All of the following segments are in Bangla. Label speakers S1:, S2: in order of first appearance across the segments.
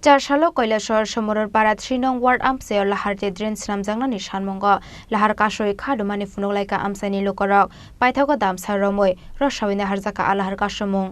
S1: চারশালো কৈলাসহর সমরর পাড়া 3 নং ওয়ার্ড আমসায় লাহার যে ড্রেন স্নামজাংনানি সানমঙ্গ লাহার কাশই খাদুমানি ফুনুগলাইকা আমসাইনি লোকরক পাইথাগ দামসা রমই রসাবিনে হারজাকা আলাহার কাশমুং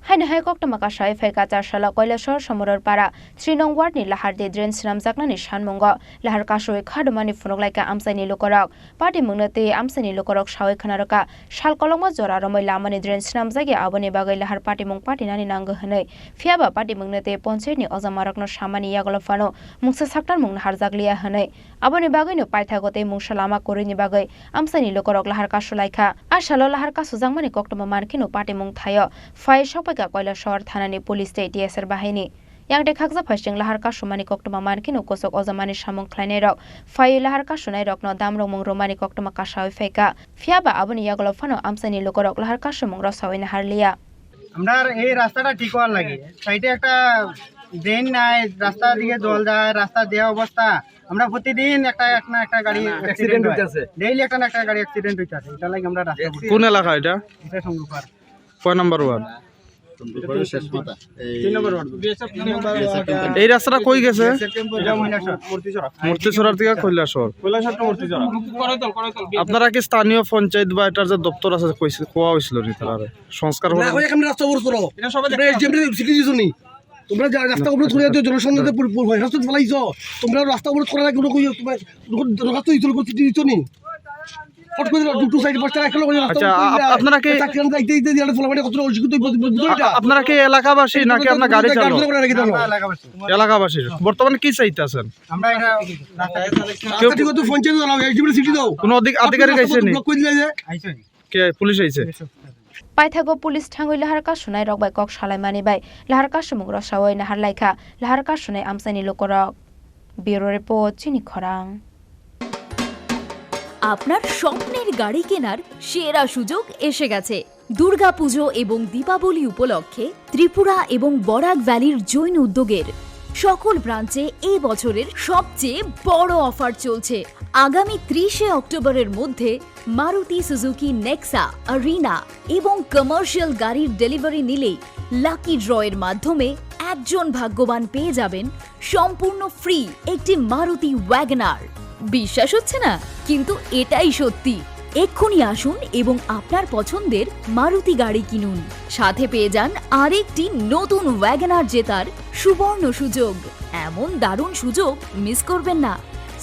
S1: হাইনে হাই কক্টমা কাশাই ফাইকা চারশালা কৈলাসহর সমরর পাড়া 3 নং ওয়ার্ডনি লাহার যে ড্রেন স্নামজাংনানি সানমঙ্গ লাহার কাশই খাদুমানি ফুনুগলাইকা আমসাইনি লোকরক পার্টি মুংনাতে আমসাইনি লোকরক সাওই খানারকা শালকলংমা জরা রমই লামানি ড্রেন স্নামজাগে আবনি বাগৈ লাহার পার্টি মুং পার্টি নানি নাঙ্গ হनै ফিয়াবা পার্টি মুংনাতে পঞ্চায়েতনি অজামারকনো সামানি ইয়াগলফানো মুংসা সাকটার মুং হারজাগলিয়া হनै আবনি বাগৈनो পাইথাগতে মুংসা লামা করিনি বাগৈ আমসাইনি লোকরক লাহার কাশলাইখা আশালো লাহার কাসুজাংমানি কক্টমা মানকিনো পার্টি মুং থায় ফাই সপাইকা কৈলাসহর থানানি পুলিশ টিএসএর বাহিনী yang dekhakja phasting lahar ka shumani koktoma markino kosok ozamani samung khlainai rok fai lahar ka sunai rokno damrong mung romani koktoma ka sawi faika fiaba aboni yagolo phano amsani lokorok lahar ka sumung rosawina harliya
S2: আমরা এই রাস্তাটা ঠিক হওয়ার লাগে সাইডে একটা ড্রেন নাই রাস্তা দিকে জল যায় রাস্তা দেওয়া অবস্থা আমরা প্রতিদিন একটা গাড়ি অ্যাক্সিডেন্ট হইতাছে ডেইলি একটা না একটা গাড়ি অ্যাক্সিডেন্ট হইতাছে এটা লাগে আমরা রাস্তা
S3: কোন এলাকা এটা
S2: সংরূপার
S3: কয় নাম্বার ওয়ার্ড এই রাস্তাটা কই গেছে মূর্তিচড়ার থেকে কৈলাসহর আপনারা কি স্থানীয় পঞ্চায়েত বা এটার যে দপ্তর আছে কোয়া হয়েছিল নি তারা সংস্কার
S4: তোমরা রাস্তা অবরোধ করে জনসংখ্যা ফেলাইছ তোমরা রাস্তা অবরোধ করার আগে দিচ্ছ নি
S3: আপনারা কি এলাকাবাসী নাকি আপনার গাড়ি চালক এলাকাবাসী বর্তমানে কি চাইতেছেন কোন আধিকারিক আইছেনি কে পুলিশ আইছে
S1: পাইথাগো পুলিশ ঠাঙ্গই লাহার কা সুনাই রকবাই কক সালাই মানিবাই লাহার কা সমুং রসাওই নাহার লাইখা লাহার কা সুনাই আমসাইনি লোকরক ব্যুরো রিপোর্ট চিনি খরাং।
S5: আপনার স্বপ্নের গাড়ি কেনার সেরা সুযোগ এসে গেছে দুর্গাপুজো এবং দীপাবলি উপলক্ষে ত্রিপুরা এবং বরাক ভ্যালির জৈন উদ্যোগের সকল ব্রাঞ্চে এই বছরের সবচেয়ে বড় অফার চলছে। আগামী 30 অক্টোবরের মধ্যে মারুতি সুজুকি নেক্সা আরিনা এবং কমার্শিয়াল গাড়ির ডেলিভারি নিলেই লাকি ড্রয়ের মাধ্যমে একজন ভাগ্যবান পেয়ে যাবেন সম্পূর্ণ ফ্রি একটি মারুতি ওয়াগনার। বিশ্বাস হচ্ছে না, কিন্তু এটাই সত্যি। এক্ষুনি আসুন এবং আপনার পছন্দের মারুতি গাড়ি কিনুন, সাথে পেয়ে যান আরেকটি নতুন ওয়াগনার জেতার সুবর্ণ সুযোগ। এমন দারুণ সুযোগ মিস করবেন না।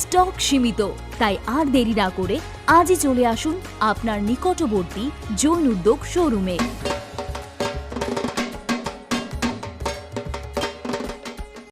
S5: স্টক সীমিত, তাই আর দেরি না করে আজই চলে আসুন আপনার নিকটবর্তী জৈন উদ্যোগ শোরুমে।